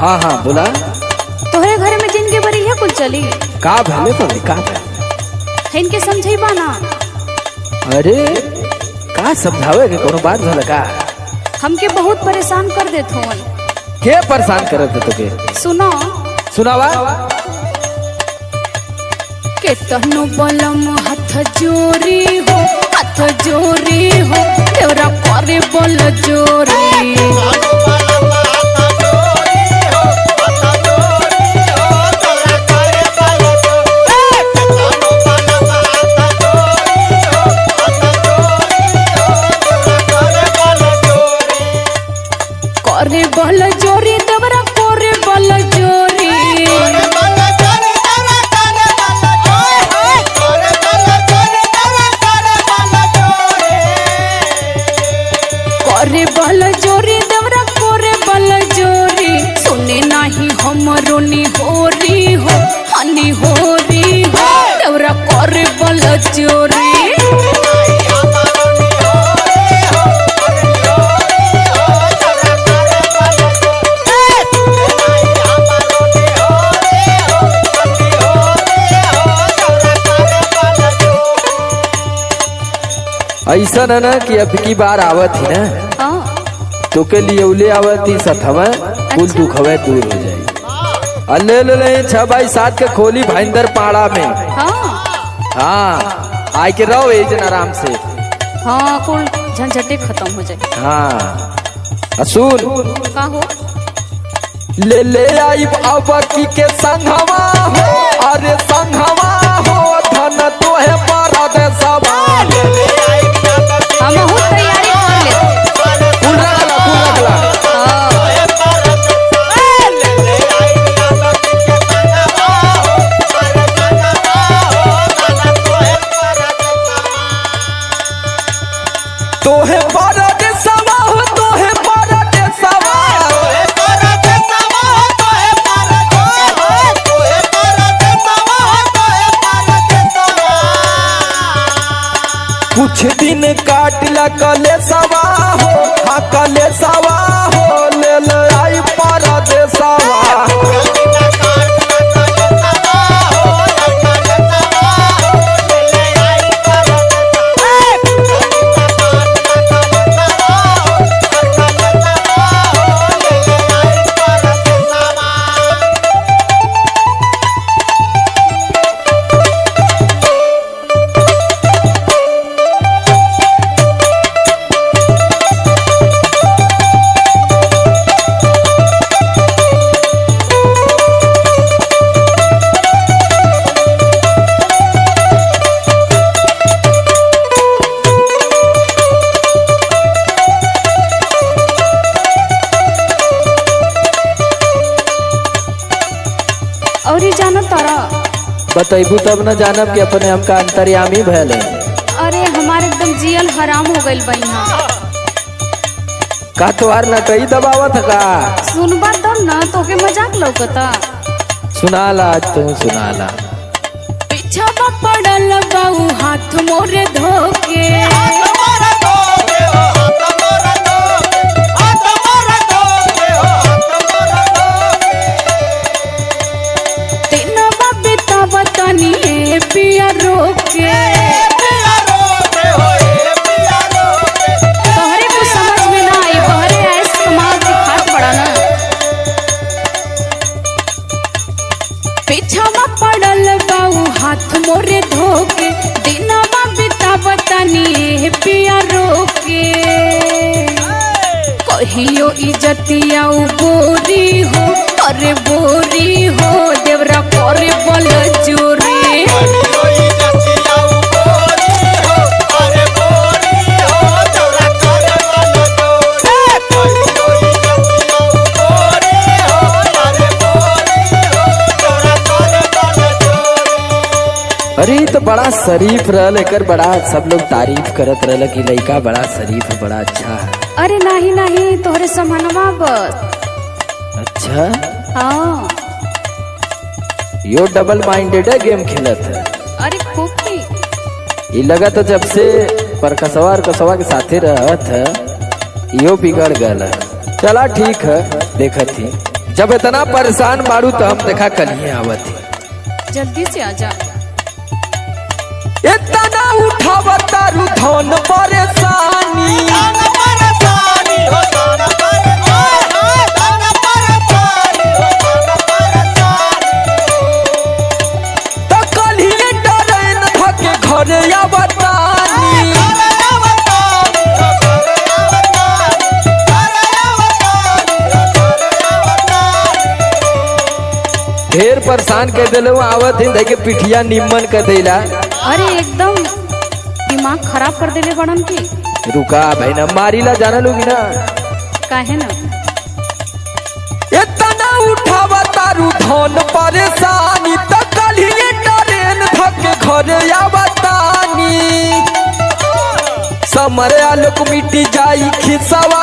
हाँ हाँ बोला। तोहरे घर में जिनके बरी है कुल चली का भले तो का भले इनके समझी बाना। अरे का समझावे के कोनो बात भला का हमके बहुत परेशान कर देत होन। के परेशान करत है तोके? सुनो सुनावा। के तनु बलम हाथ जोरी हो, हाथ जोरी हो, तेरा करे बल जोरी। करे बल जोरी देवरा करे बल जोरी। करे बल जोरी देवरा करे बल जोरी। सुने नाही हमरो नी होरी हो, हनी होरी हो, देवरा करे बल जोरी। ऐसा न ना कि अब की बार आवत ही ना तो के लिए उले आवत ही सथवा कुल दुखवे दूर हो जाए। अल्ले ले 6 बाई 7 के खोली भाईंदर पाड़ा में। हाँ आए के रहो एक जन आराम से। हाँ कुल झंझटे खत्म हो जाए। हाँ सुन का हो ले आई अब की के संघवा हो, अरे संघवा हो धन तो है पारा दे सवाल। हम हो तैयारी कर ले फूल रखला। तो है पारा दे सवा हो, तो है पारा दे सवा। कुछ दिन काटला कले सवा हो, हाँ कले सवा हो, ले आई पारा दे सवा। और ये जानो तारा बतैबू तब न जानब कि अपने हमका अंतर्यामी भले। अरे हमारे एकदम जियल हराम हो गइल बहिना। का तोहार न कई दबावत का? सुनबा तब न तोके मजाक लौकता। सुनाला आज तू सुनाला। पीछा पड़ल बाऊ हाथ मोरे धोके। पिया रोके तोहरे को समझ में ना आई, बहरे ऐस कमाल दिखात बड़ा ना। पीछावा पड़ल बाऊ हाथ मोरे धोके, दिनवा बितावतानी पिया रोके। कहियो इज्जतिया बोरी हो, अरे बोरी हो, देवरा करे बल जोरी। अरे तो बड़ा शरीफ रहल, एकर बड़ा सब लोग तारीफ करत रहल कि लड़का बड़ा शरीफ बड़ा अच्छा है। अरे नहीं नहीं तोहरे समनवा बस। अच्छा हाँ यो डबल माइंडेड है, गेम खेलत है। अरे खूब थी ये लगा तो जब से परकसवा और कसवा के साथे रहत है यो बिगड़ गल है। चला ठीक है देखत ही जब इतना परेशान बाड़ू तो हम देखा कलिए आवत ही। जल्दी से आजा। इतना उठावता रू धन परेशानी, तो कलिए डरन धके घरे आवतानी। ढेर परेशान कर दिले आवत ही देखे पिठिया निम्मन कर देला। अरे एकदम दिमाग खराब कर देले बड़न की। रुका भाई ना मारीला जाना लोगी ना काहे ना। इतना उठावता रू धन परेशानी, तो कलिए ट्रेन धके घरे आवतानी। समरे आलोक मिटी जाई खिसवा